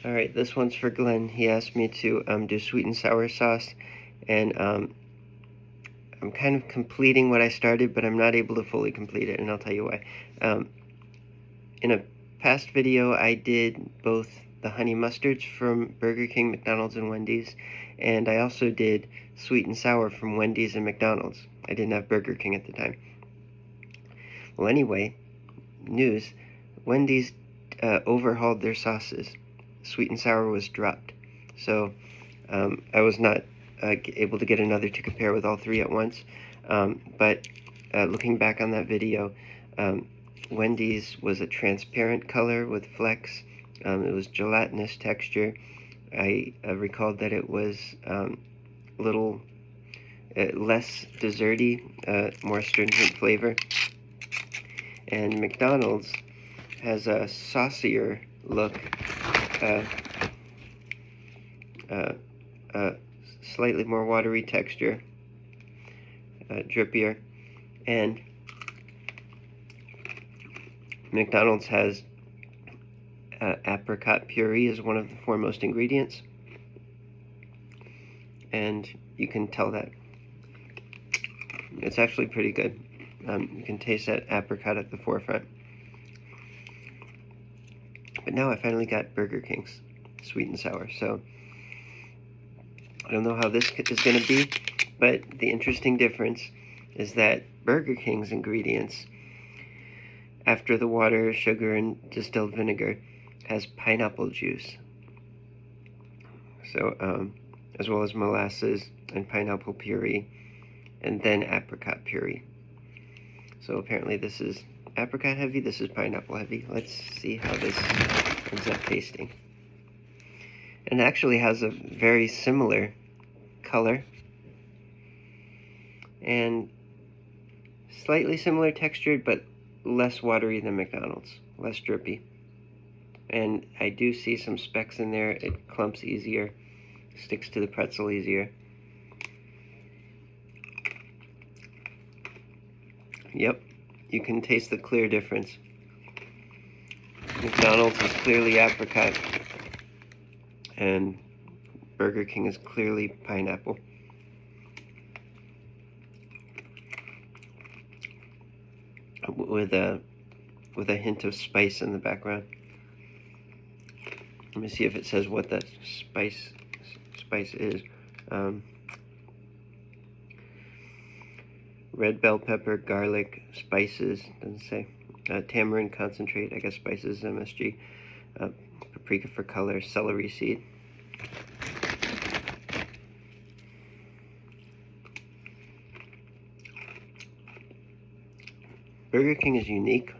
Alright, this one's for Glenn. He asked me to do sweet and sour sauce, and I'm kind of completing what I started, but I'm not able to fully complete it, and I'll tell you why. In a past video, I did both the honey mustards from Burger King, McDonald's, and Wendy's, and I also did sweet and sour from Wendy's and McDonald's. I didn't have Burger King at the time. Well, anyway, news, Wendy's overhauled their sauces. Sweet and sour was dropped. So I was not able to get another to compare with all three at once. But looking back on that video, Wendy's was a transparent color with flecks. It was gelatinous texture. I recalled that it was a little less desserty, more astringent flavor. And McDonald's has a saucier look, slightly more watery texture, drippier, and McDonald's has apricot puree as one of the foremost ingredients, and you can tell that. It's actually pretty good. You can taste that apricot at the forefront. But now I finally got Burger King's sweet and sour, so I don't know how this is going to be, but the interesting difference is that Burger King's ingredients, after the water, sugar, and distilled vinegar, has pineapple juice. So, as well as molasses and pineapple puree, and then apricot puree. So apparently this is apricot heavy, this is pineapple heavy. Let's see how this ends up tasting. And it actually has a very similar color and slightly similar textured, but less watery than McDonald's, less drippy. And I do see some specks in there. It clumps easier, sticks to the pretzel easier. Yep, you can taste the clear difference. McDonald's is clearly apricot, and Burger King is clearly pineapple. With a hint of spice in the background. Let me see if it says what that spice is. Red bell pepper, garlic, spices, doesn't say. Tamarind concentrate, I guess spices, MSG. Paprika for color, celery seed. Burger King is unique.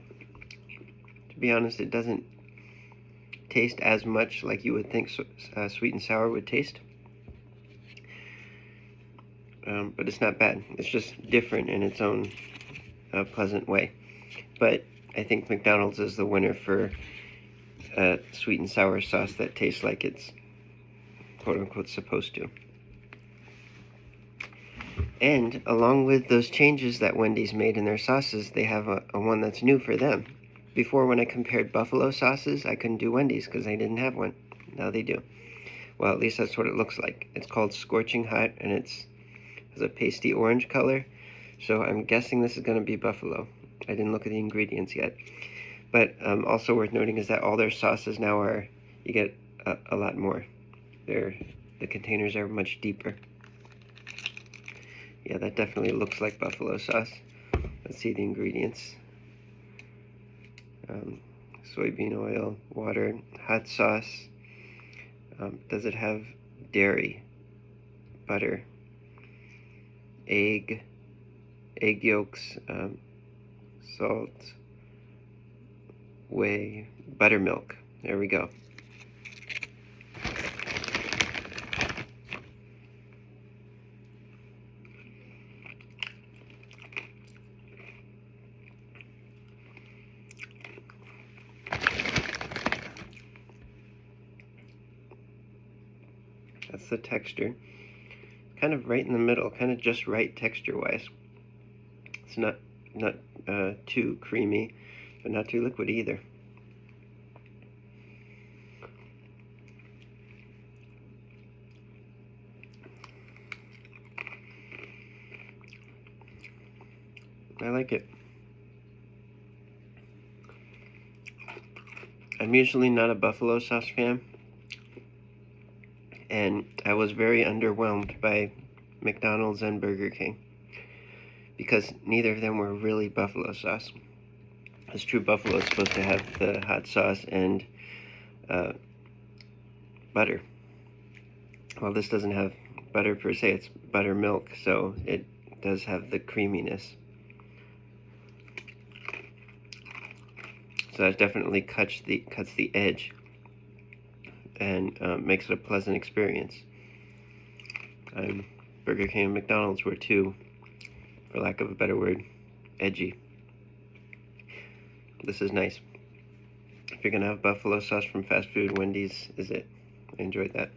To be honest, it doesn't taste as much like you would think sweet and sour would taste. But it's not bad. It's just different in its own pleasant way. But I think McDonald's is the winner for sweet and sour sauce that tastes like it's quote-unquote supposed to. And along with those changes that Wendy's made in their sauces, they have a one that's new for them. Before, when I compared buffalo sauces, I couldn't do Wendy's because they didn't have one. Now they do. Well, at least that's what it looks like. It's called Scorching Hot, and has a pasty orange color. So I'm guessing this is going to be buffalo. I didn't look at the ingredients yet. But also worth noting is that all their sauces now you get a lot more. The containers are much deeper. Yeah, that definitely looks like buffalo sauce. Let's see the ingredients. Soybean oil, water, hot sauce. Does it have dairy, butter, egg yolks, salt, whey, buttermilk? There we go. That's the texture. Kind of right in the middle, kind of just right texture-wise. It's not too creamy, but not too liquid either. I like it. I'm usually not a buffalo sauce fan, and I was very underwhelmed by McDonald's and Burger King because neither of them were really buffalo sauce. As true buffalo is supposed to have the hot sauce and butter. Well, this doesn't have butter per se, it's buttermilk, so it does have the creaminess. So that definitely cuts the edge and makes it a pleasant experience. Burger King and McDonald's were too, for lack of a better word, edgy. This is nice. If you're gonna have buffalo sauce from fast food, Wendy's is it. I enjoyed that.